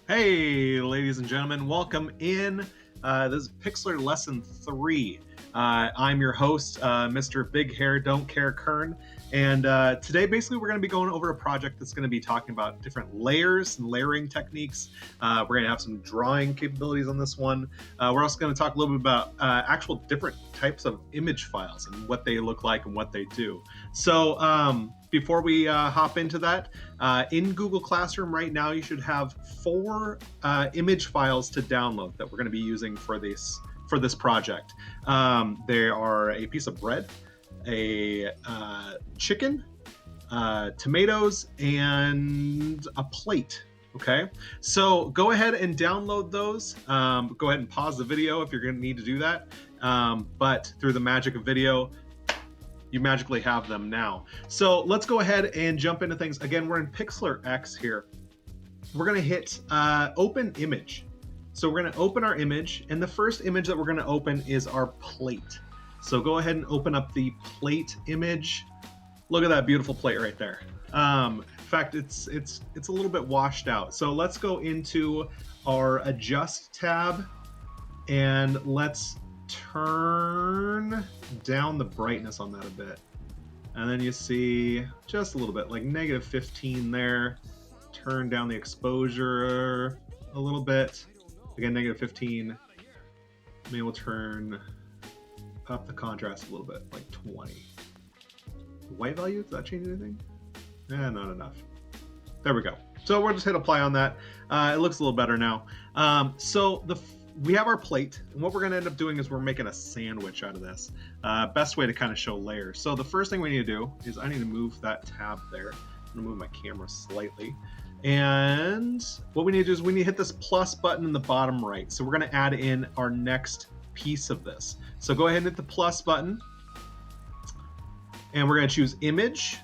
Hey, ladies and gentlemen, welcome in. This is Pixlr Lesson 3. I'm your host, Mr. Big Hair Don't Care Kern. And today, basically, we're going to be going over a project that's going to be talking about different layers and layering techniques. We're going to have some drawing capabilities on this one. We're also going to talk a little bit about actual different types of image files and what they look like and what they do. So, before we hop into that, in Google Classroom right now, you should have 4 image files to download that we're going to be using for this project. They are a piece of bread, a chicken, tomatoes, and a plate. Okay, so go ahead and download those. Go ahead and pause the video if you're going to need to do that. But through the magic of video, you magically have them now. So let's go ahead and jump into things. Again, we're in Pixlr X here. We're going to hit open image. So we're going to open our image, and the first image that we're going to open is our plate. So go ahead and open up the plate image. Look at that beautiful plate right there. In fact, it's a little bit washed out. So let's go into our adjust tab, and let's turn down the brightness on that a bit. And then you see just a little bit, like -15 there. Turn down the exposure a little bit. Again, -15. Maybe we'll turn up the contrast a little bit, like 20. The white value, does that change anything? Not enough. There we go. So we'll just hit apply on that. It looks a little better now. We have our plate, and what we're going to end up doing is we're making a sandwich out of this. Best way to kind of show layers. So the first thing we need to do is I need to move that tab there. I'm going to move my camera slightly. And what we need to do is we need to hit this plus button in the bottom right. So we're going to add in our next piece of this. So go ahead and hit the plus button. And we're going to choose image.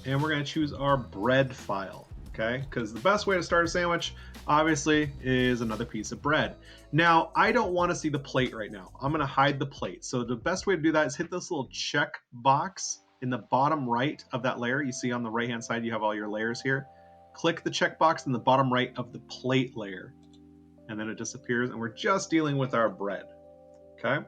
And we're going to choose our bread file. Okay, because the best way to start a sandwich, obviously, is another piece of bread. Now, I don't want to see the plate right now. I'm going to hide the plate. So the best way to do that is hit this little check box in the bottom right of that layer. You see on the right-hand side, you have all your layers here. Click the checkbox in the bottom right of the plate layer, and then it disappears, and we're just dealing with our bread. Okay?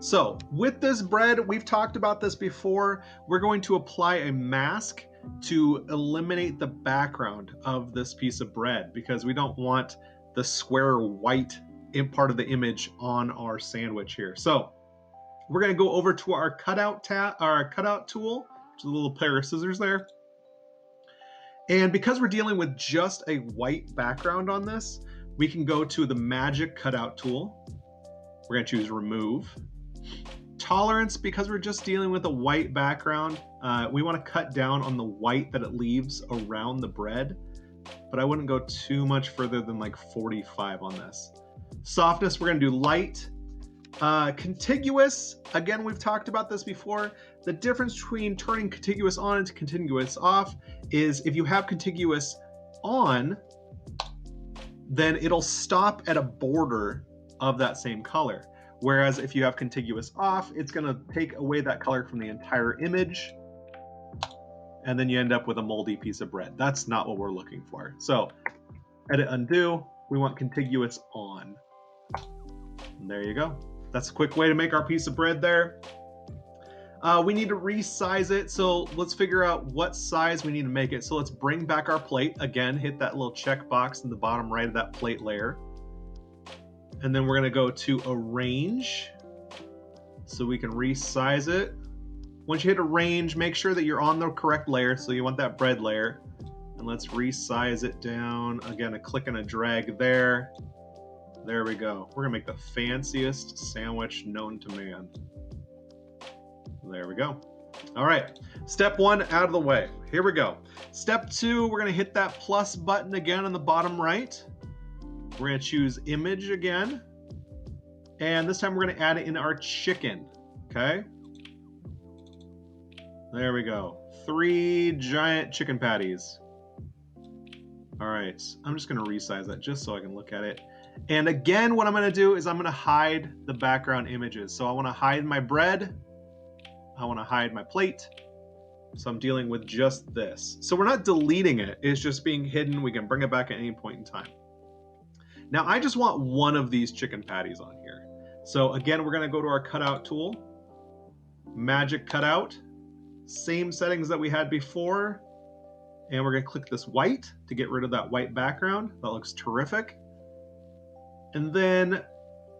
So with this bread, we've talked about this before. We're going to apply a mask to eliminate the background of this piece of bread because we don't want the square white part of the image on our sandwich here. So we're going to go over to our cutout tool, which is a little pair of scissors there. And because we're dealing with just a white background on this, we can go to the magic cutout tool. We're going to choose remove. Tolerance, because we're just dealing with a white background, we want to cut down on the white that it leaves around the bread, but I wouldn't go too much further than like 45 on this. Softness, we're going to do light. Contiguous, again, we've talked about this before. The difference between turning contiguous on and contiguous off is if you have contiguous on, then it'll stop at a border of that same color. Whereas if you have contiguous off, it's going to take away that color from the entire image, and then you end up with a moldy piece of bread. That's not what we're looking for. So edit undo, we want contiguous on. And there you go. That's a quick way to make our piece of bread there. We need to resize it, so let's figure out what size we need to make it. So let's bring back our plate. Again, hit that little check box in the bottom right of that plate layer. And then we're going to go to arrange so we can resize it. Once you hit arrange, make sure that you're on the correct layer. So you want that bread layer. And let's resize it down. Again, a click and a drag there. There we go. We're going to make the fanciest sandwich known to man. There we go. All right. Step 1 out of the way. Here we go. Step 2, we're going to hit that plus button again on the bottom right. We're going to choose image again. And this time we're going to add in our chicken. Okay. There we go. 3 giant chicken patties. All right. I'm just going to resize that just so I can look at it. And again, what I'm going to do is I'm going to hide the background images. So I want to hide my bread. I want to hide my plate. So I'm dealing with just this. So we're not deleting it, it's just being hidden. We can bring it back at any point in time. Now I just want one of these chicken patties on here. So again, we're gonna go to our cutout tool, magic cutout, same settings that we had before, and we're gonna click this white to get rid of that white background. That looks terrific. And then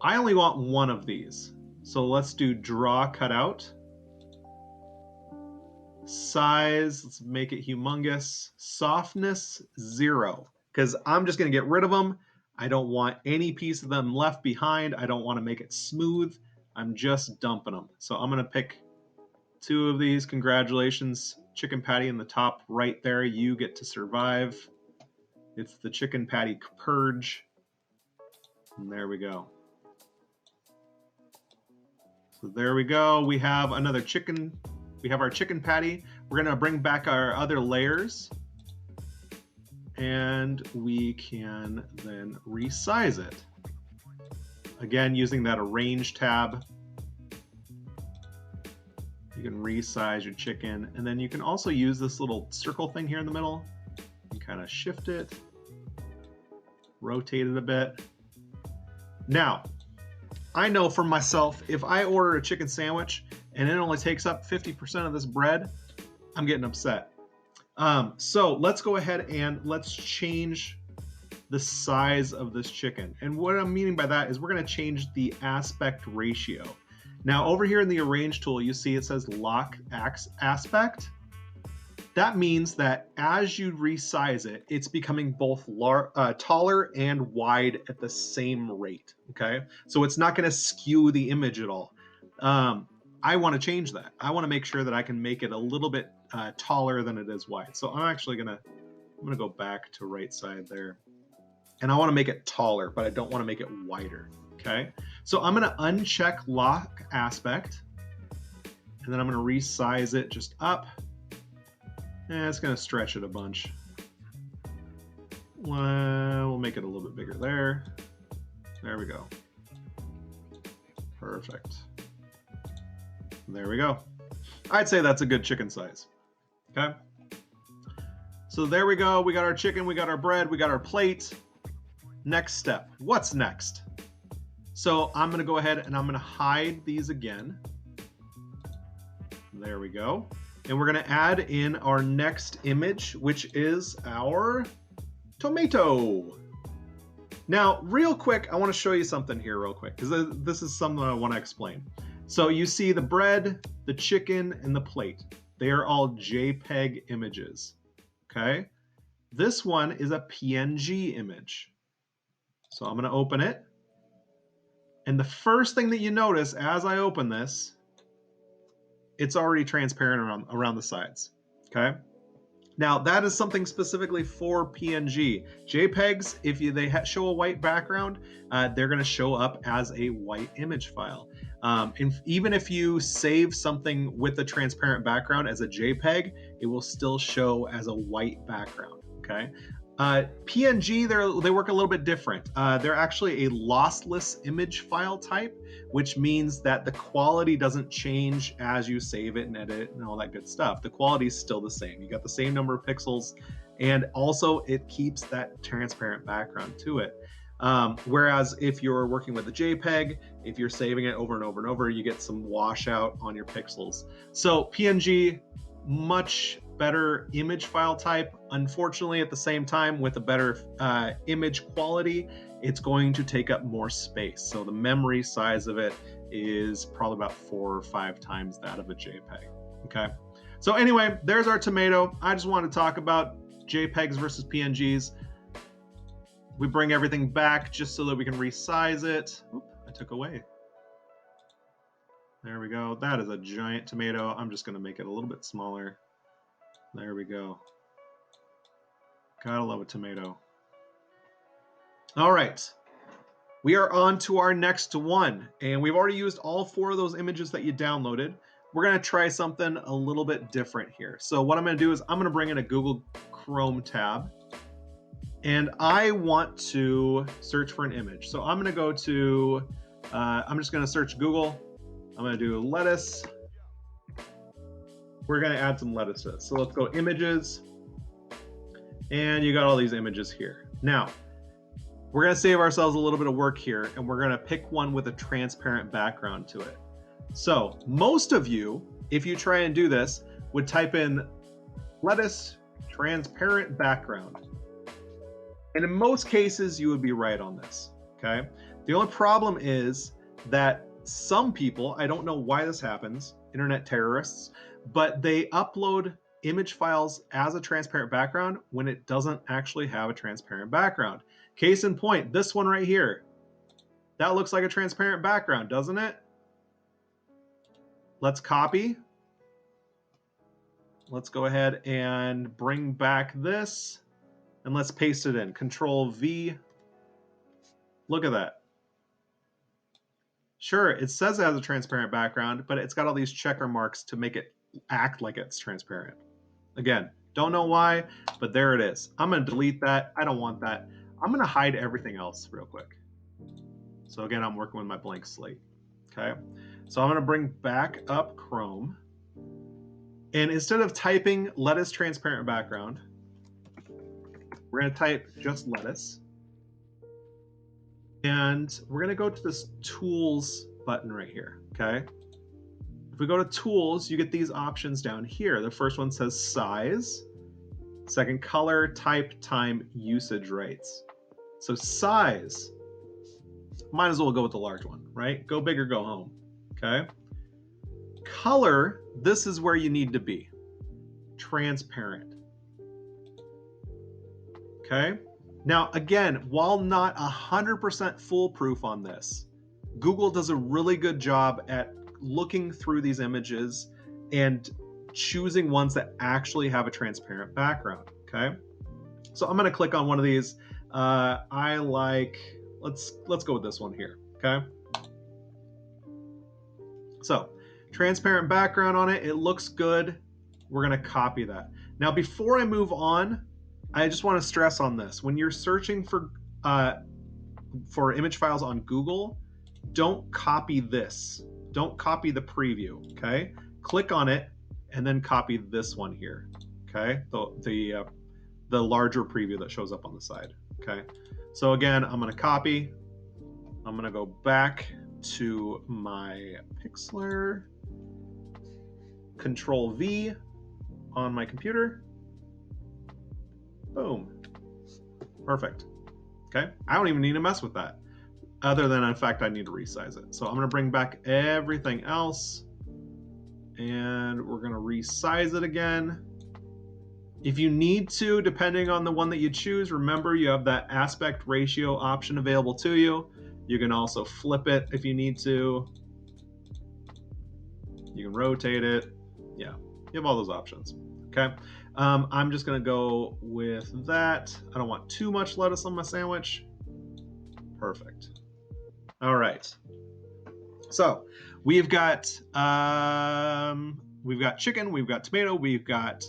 I only want one of these. So let's do draw cutout. Size, let's make it humongous. Softness, 0, because I'm just gonna get rid of them. I don't want any piece of them left behind. I don't wanna make it smooth. I'm just dumping them. So I'm gonna pick 2 of these. Congratulations, chicken patty in the top right there. You get to survive. It's the chicken patty purge. And there we go. So there we go. We have another chicken. We have our chicken patty. We're gonna bring back our other layers and we can then resize it. Again, using that arrange tab, you can resize your chicken, and then you can also use this little circle thing here in the middle and kind of shift it, rotate it a bit. Now, I know for myself, if I order a chicken sandwich and it only takes up 50% of this bread, I'm getting upset. So let's go ahead and let's change the size of this chicken. And what I'm meaning by that is we're gonna change the aspect ratio. Now over here in the arrange tool, you see it says lock aspect. That means that as you resize it, it's becoming both taller and wide at the same rate, okay? So it's not gonna skew the image at all. I wanna change that. I wanna make sure that I can make it a little bit taller than it is wide. So I'm actually gonna go back to right side there. And I wanna make it taller, but I don't wanna make it wider, okay? So I'm gonna uncheck lock aspect, and then I'm gonna resize it just up. And it's gonna stretch it a bunch. Well, we'll make it a little bit bigger there. There we go. Perfect. There we go. I'd say that's a good chicken size, okay? So there we go. We got our chicken, we got our bread, we got our plate. Next step, what's next? So I'm gonna go ahead and I'm gonna hide these again. There we go. And we're gonna add in our next image, which is our tomato. Now, real quick, I wanna show you something here real quick, because this is something I wanna explain. So you see the bread, the chicken, and the plate. They are all JPEG images, okay? This one is a PNG image. So I'm gonna open it. And the first thing that you notice as I open this, it's already transparent around the sides, okay? Now that is something specifically for PNG. JPEGs, if they show a white background, they're gonna show up as a white image file. Even if you save something with a transparent background as a JPEG, it will still show as a white background, okay? PNG, they work a little bit different. They're actually a lossless image file type, which means that the quality doesn't change as you save it and edit and all that good stuff. The quality is still the same. You got the same number of pixels, and also it keeps that transparent background to it. Whereas if you're working with a JPEG, if you're saving it over and over and over, you get some washout on your pixels. So PNG, much better image file type. Unfortunately, at the same time, with a better image quality, it's going to take up more space. So the memory size of it is probably about 4 or 5 times that of a JPEG, okay? So anyway, there's our tomato. I just want to talk about JPEGs versus PNGs. We bring everything back just so that we can resize it. Oop, I took away. There we go. That is a giant tomato. I'm just gonna make it a little bit smaller. There we go. Gotta love a tomato. All right, we are on to our next one, and we've already used all 4 of those images that you downloaded. We're gonna try something a little bit different here. So what I'm gonna do is I'm gonna bring in a Google Chrome tab, and I want to search for an image. So I'm gonna go to, I'm just gonna search Google. I'm gonna do lettuce. we're going to add some lettuce to this. So let's go images, and you got all these images here. Now, we're going to save ourselves a little bit of work here, and we're going to pick one with a transparent background to it. So most of you, if you try and do this, would type in lettuce transparent background. And in most cases, you would be right on this, okay? The only problem is that some people, I don't know why this happens, internet terrorists, but they upload image files as a transparent background when it doesn't actually have a transparent background. Case in point, this one right here. That looks like a transparent background, doesn't it? Let's copy. Let's go ahead and bring back this, and let's paste it in. Control V. Look at that. Sure, it says it has a transparent background, but it's got all these checker marks to make it act like it's transparent. Again, don't know why, but there it is. I'm going to delete that. I don't want that. I'm going to hide everything else real quick. So again, I'm working with my blank slate. Okay, so I'm going to bring back up Chrome. And instead of typing lettuce transparent background, we're going to type just lettuce. And we're going to go to this tools button right here. Okay. If we go to tools, you get these options down here. The first one says size, second color, type, time, usage rates. So size, might as well go with the large one, right? Go big or go home. Okay. Color, this is where you need to be. Transparent. Okay. Now, again, while not 100% foolproof on this, Google does a really good job at looking through these images and choosing ones that actually have a transparent background. Okay. So I'm going to click on one of these. I like, let's go with this one here. Okay. So transparent background on it. It looks good. We're going to copy that. Now, before I move on, I just want to stress on this. When you're searching for image files on Google, don't copy this. Don't copy the preview, okay? Click on it and then copy this one here, okay? The larger preview that shows up on the side, okay? So again, I'm going to copy. I'm going to go back to my Pixlr, Control V on my computer. Boom. Perfect. Okay. I don't even need to mess with that. Other than, in fact, I need to resize it. So I'm going to bring back everything else. And we're going to resize it again. If you need to, depending on the one that you choose, remember you have that aspect ratio option available to you. You can also flip it if you need to. You can rotate it. Yeah, you have all those options. Okay. I'm just going to go with that. I don't want too much lettuce on my sandwich. Perfect. All right. So we've got chicken, we've got tomato, we've got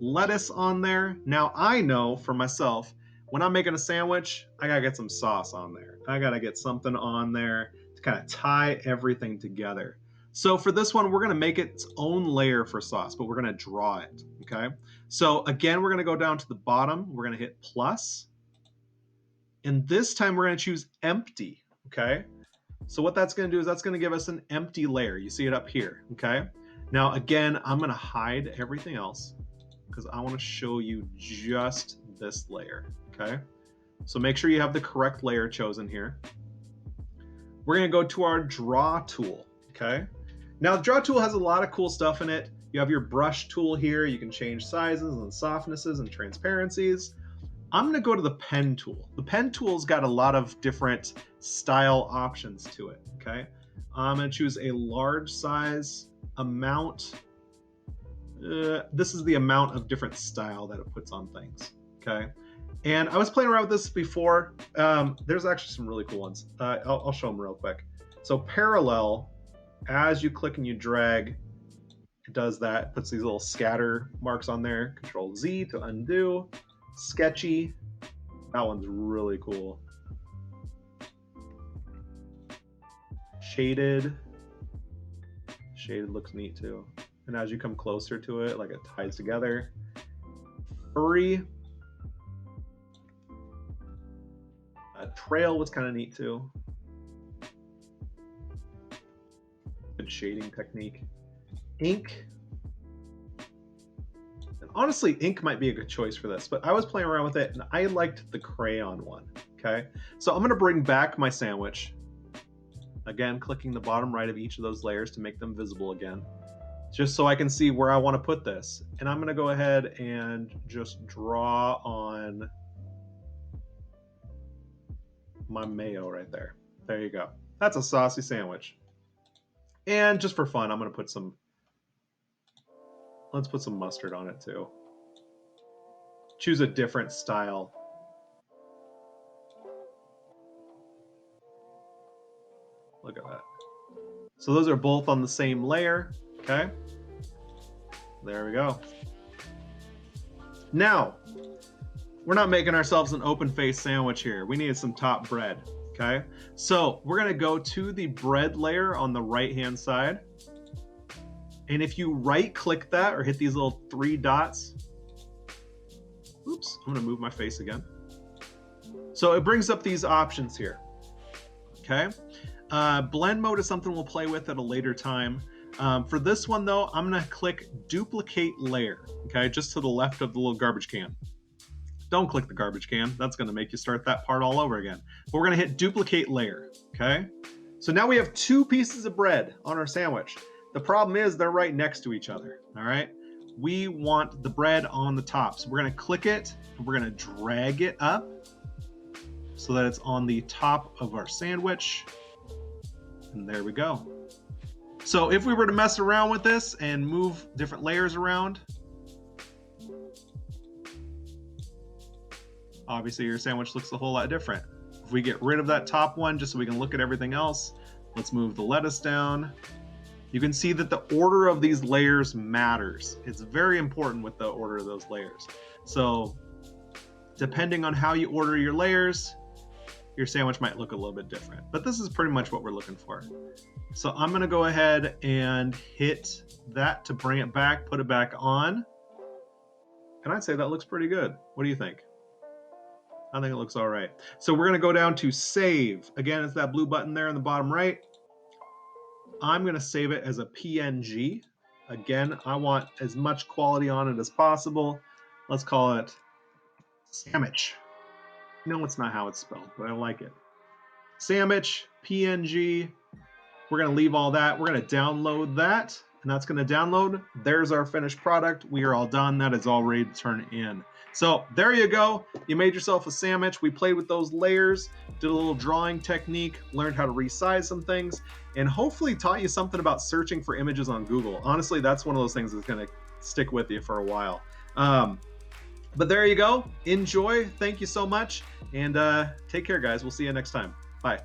lettuce on there. Now I know for myself, when I'm making a sandwich, I gotta get some sauce on there. I gotta get something on there to kind of tie everything together. So for this one, we're gonna make its own layer for sauce, but we're gonna draw it, okay? So again, we're gonna go down to the bottom, we're gonna hit plus, and this time we're gonna choose empty, okay? So what that's gonna do is that's gonna give us an empty layer. You see it up here, okay? Now again, I'm gonna hide everything else because I wanna show you just this layer, okay? So make sure you have the correct layer chosen here. We're gonna go to our draw tool, okay? Now the draw tool has a lot of cool stuff in it. You have your brush tool here. You can change sizes and softnesses and transparencies. I'm gonna go to the pen tool. The pen tool's got a lot of different style options to it, okay? I'm gonna choose a large size amount. This is the amount of different style that it puts on things, okay? And I was playing around with this before. There's actually some really cool ones. I'll show them real quick. So parallel, as you click and you drag, it does that. It puts these little scatter marks on there. Control Z to undo. Sketchy, that one's really cool. Shaded looks neat too. And as you come closer to it, like it ties together. Furry. Trail was kind of neat too. Good shading technique. Ink. And honestly, ink might be a good choice for this, but I was playing around with it and I liked the crayon one. Okay, so I'm going to bring back my sandwich. Again, clicking the bottom right of each of those layers to make them visible again, just so I can see where I want to put this. And I'm going to go ahead and just draw on my mayo right there. There you go. That's a saucy sandwich. And just for fun, I'm going to put some, let's put some mustard on it too. Choose a different style. Look at that. So those are both on the same layer, okay? There we go. Now, we're not making ourselves an open-faced sandwich here. We need some top bread, okay? So we're gonna go to the bread layer on the right-hand side. And if you right-click that or hit these little 3 dots, oops, I'm gonna move my face again. So it brings up these options here, okay? Blend mode is something we'll play with at a later time. For this one though, I'm gonna click duplicate layer, okay? Just to the left of the little garbage can. Don't click the garbage can. That's gonna make you start that part all over again. But we're gonna hit duplicate layer, okay? So now we have 2 pieces of bread on our sandwich. The problem is they're right next to each other, all right? We want the bread on the top. So we're gonna click it and we're gonna drag it up so that it's on the top of our sandwich. And there we go. So if we were to mess around with this and move different layers around, obviously your sandwich looks a whole lot different. If we get rid of that top one just so we can look at everything else, let's move the lettuce down. You can see that the order of these layers matters. It's very important with the order of those layers. So depending on how you order your layers, your sandwich might look a little bit different, but this is pretty much what we're looking for. So I'm gonna go ahead and hit that to bring it back, put it back on. And I'd say that looks pretty good. What do you think? I think it looks all right. So we're gonna go down to save. Again, it's that blue button there in the bottom right. I'm gonna save it as a PNG. Again, I want as much quality on it as possible. Let's call it sandwich. No, it's not how it's spelled, but I like it. Sandwich, PNG. We're gonna leave all that. We're gonna download that, and that's gonna download. There's our finished product. We are all done. That is all ready to turn in. So there you go. You made yourself a sandwich. We played with those layers, did a little drawing technique, learned how to resize some things, and hopefully taught you something about searching for images on Google. Honestly, that's one of those things that's gonna stick with you for a while. But there you go. Enjoy. Thank you so much. And take care, guys. We'll see you next time. Bye.